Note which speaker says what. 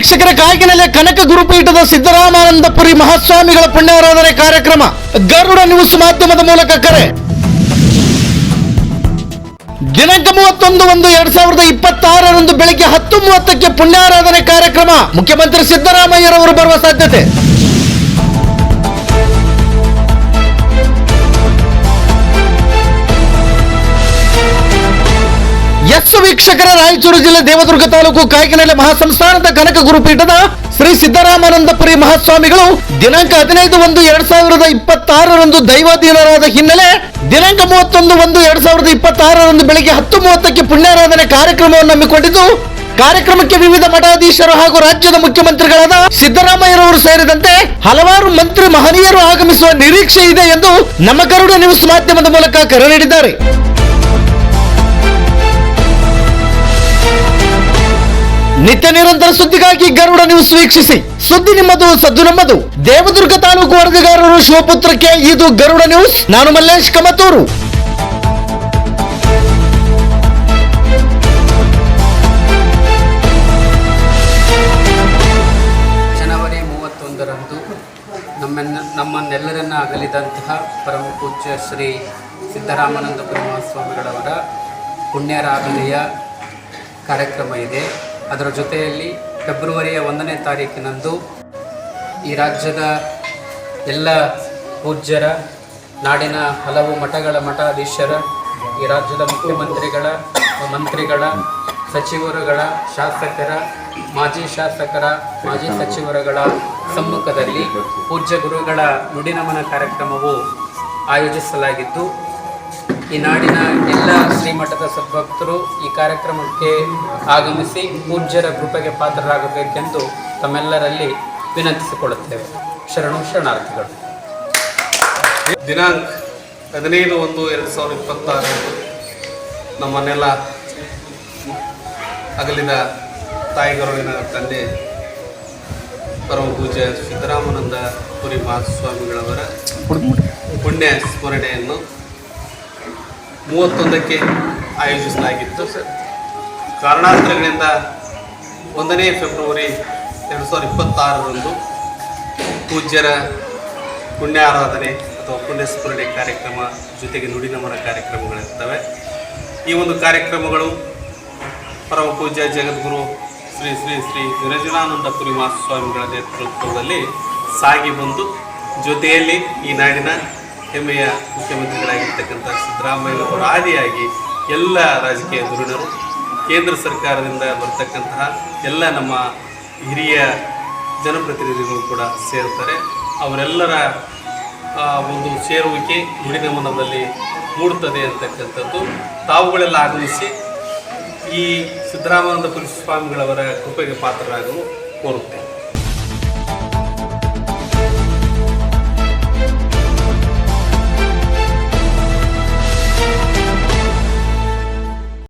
Speaker 1: ವೀಕ್ಷಕರ ಕಾಗಿನೆಲೆ ಕನಕ ಗುರುಪೀಠದ ಸಿದ್ದರಾಮಾನಂದಪುರಿ ಮಹಾಸ್ವಾಮಿಗಳ ಪುಣ್ಯಾರಾಧನೆ ಕಾರ್ಯಕ್ರಮ ಗರುಡ ನ್ಯೂಸ್ ಮಾಧ್ಯಮದ ಮೂಲಕ ಕರೆ ದಿನಾಂಕ 31/1/2026 ಬೆಳಗ್ಗೆ 10:30ಕ್ಕೆ ಪುಣ್ಯಾರಾಧನೆ ಕಾರ್ಯಕ್ರಮ. ಮುಖ್ಯಮಂತ್ರಿ ಸಿದ್ದರಾಮಯ್ಯರವರು ಬರುವ ಸಾಧ್ಯತೆ. ವೀಕ್ಷಕರ ರಾಯಚೂರು ಜಿಲ್ಲೆ ದೇವದುರ್ಗ ತಾಲೂಕು ಕಾಗಿನೆಲೆ ಮಹಾಸಂಸ್ಥಾನದ ಕನಕ ಗುರುಪೀಠದ ಶ್ರೀ ಸಿದ್ದರಾಮಾನಂದಪುರಿ ಮಹಾಸ್ವಾಮಿಗಳು ದಿನಾಂಕ 15/1/2026 ದೈವಾಧೀನರಾದ ಹಿನ್ನೆಲೆ ದಿನಾಂಕ 31/1/2026 ಬೆಳಗ್ಗೆ 10:30ಕ್ಕೆ ಪುಣ್ಯಾರಾಧನೆ ಕಾರ್ಯಕ್ರಮವನ್ನು ಹಮ್ಮಿಕೊಂಡಿದ್ದು, ಕಾರ್ಯಕ್ರಮಕ್ಕೆ ವಿವಿಧ ಮಠಾಧೀಶರು ಹಾಗೂ ರಾಜ್ಯದ ಮುಖ್ಯಮಂತ್ರಿಗಳಾದ ಸಿದ್ದರಾಮಯ್ಯರವರು ಸೇರಿದಂತೆ ಹಲವಾರು ಮಂತ್ರಿ ಮಹನೀಯರು ಆಗಮಿಸುವ ನಿರೀಕ್ಷೆ ಇದೆ ಎಂದು ನಮ್ಮ ಗರುಡ ನ್ಯೂಸ್ ಮಾಧ್ಯಮದ ಮೂಲಕ ಕರೆ ನೀಡಿದ್ದಾರೆ. ನಿತ್ಯ ನಿರಂತರ ಸುದ್ದಿಗಾಗಿ ಗರುಡ ನ್ಯೂಸ್ ವೀಕ್ಷಿಸಿ. ಸುದ್ದಿ ನಿಮ್ಮದು, ಸದ್ದು ನಮ್ಮದು. ದೇವದುರ್ಗ ತಾಲೂಕು ವರದಿಗಾರರು ಶಿವಪುತ್ರಕ್ಕೆ, ಇದು ಗರುಡ ನ್ಯೂಸ್. ನಾನು ಮಲ್ಲೇಶ್ ಕಮತೂರು.
Speaker 2: ಜನವರಿ 31ರಂದು ನಮ್ಮನ್ನೆಲ್ಲರನ್ನ ಅಗಲಿದಂತಹ ಪರಮ ಪೂಜ್ಯ ಶ್ರೀ ಸಿದ್ದರಾಮಾನಂದಪುರಿ ಮಹಾಸ್ವಾಮಿಗಳವರ ಪುಣ್ಯಾರಾಧನೆಯ ಕಾರ್ಯಕ್ರಮ ಇದೆ. ಅದರ ಜೊತೆಯಲ್ಲಿ ಫೆಬ್ರವರಿಯ 1ನೇ ತಾರೀಕಿನಂದು ಈ ರಾಜ್ಯದ ಎಲ್ಲ ಪೂಜ್ಯರ, ನಾಡಿನ ಹಲವು ಮಠಗಳ ಮಠಾಧೀಶರ, ಈ ರಾಜ್ಯದ ಮುಖ್ಯಮಂತ್ರಿಗಳ, ಮಂತ್ರಿಗಳ, ಸಚಿವರುಗಳ, ಶಾಸಕರ, ಮಾಜಿ ಶಾಸಕರ, ಮಾಜಿ ಸಚಿವರುಗಳ ಸಮ್ಮುಖದಲ್ಲಿ ಪೂಜ್ಯ ಗುರುಗಳ ನುಡಿನಮನ ಕಾರ್ಯಕ್ರಮವು ಆಯೋಜಿಸಲಾಗಿದ್ದು, ಈ ನಾಡಿನ ಎಲ್ಲ ಶ್ರೀಮಠದ ಸದ್ಭಕ್ತರು ಈ ಕಾರ್ಯಕ್ರಮಕ್ಕೆ ಆಗಮಿಸಿ ಪೂಜ್ಯರ ಕೃಪೆಗೆ ಪಾತ್ರರಾಗಬೇಕೆಂದು ತಮ್ಮೆಲ್ಲರಲ್ಲಿ ವಿನಂತಿಸಿಕೊಳ್ಳುತ್ತೇವೆ. ಶರಣಾರ್ಥಿಗಳು.
Speaker 3: ದಿನಾಂಕ 15/1/2026 ನಮ್ಮನ್ನೆಲ್ಲ ಅಗಲಿದ ತಾಯಿಗರುವಿನ ತಂದೆ ಪರಮ ಪೂಜ್ಯ ಸಿದ್ದರಾಮಾನಂದಪುರಿ ಮಹಾಸ್ವಾಮಿಗಳವರ ಪುಣ್ಯ ಸ್ಮರಣೆಯನ್ನು 31ಕ್ಕೆ ಆಯೋಜಿಸಲಾಗಿತ್ತು. ಕಾರಣಾಂತರಗಳಿಂದ 1ನೇ ಫೆಬ್ರವರಿ 2026 ಪೂಜ್ಯರ ಪುಣ್ಯಾರಾಧನೆ ಅಥವಾ ಪುಣ್ಯಸ್ಮರಣೆ ಕಾರ್ಯಕ್ರಮ ಜೊತೆಗೆ ನುಡಿನಮನ ಕಾರ್ಯಕ್ರಮಗಳಿರ್ತವೆ. ಈ ಒಂದು ಕಾರ್ಯಕ್ರಮಗಳು ಪರಮ ಪೂಜ್ಯ ಜಗದ್ಗುರು ಶ್ರೀ ಶ್ರೀ ಶ್ರೀ ವಿರಜನಾನಂದಪುರಿ ಮಹಾಸ್ವಾಮಿಗಳ ನೇತೃತ್ವದಲ್ಲಿ ಸಾಗಿ ಬಂದು, ಜೊತೆಯಲ್ಲಿ ಈ ನಾಡಿನ ಹೆಮ್ಮೆಯ ಮುಖ್ಯಮಂತ್ರಿಗಳಾಗಿರ್ತಕ್ಕಂಥ ಸಿದ್ದರಾಮಯ್ಯನವರ ಆದಿಯಾಗಿ ಎಲ್ಲ ರಾಜಕೀಯ ಧುರೀಣರು, ಕೇಂದ್ರ ಸರ್ಕಾರದಿಂದ ಬರ್ತಕ್ಕಂತಹ ಎಲ್ಲ ನಮ್ಮ ಹಿರಿಯ ಜನಪ್ರತಿನಿಧಿಗಳು ಕೂಡ ಸೇರ್ತಾರೆ. ಅವರೆಲ್ಲರ ಒಂದು ಸೇರುವಿಕೆ ನುಡಿನಮನದಲ್ಲಿ ಮೂಡುತ್ತದೆ ಅಂತಕ್ಕಂಥದ್ದು ತಾವುಗಳೆಲ್ಲ ಆಗಮಿಸಿ ಈ ಸಿದ್ದರಾಮಾನಂದಪುರಿ ಸ್ವಾಮಿಗಳವರ ಕೃಪೆಗೆ ಪಾತ್ರರಾಗಲು ಕೋರುತ್ತೇವೆ.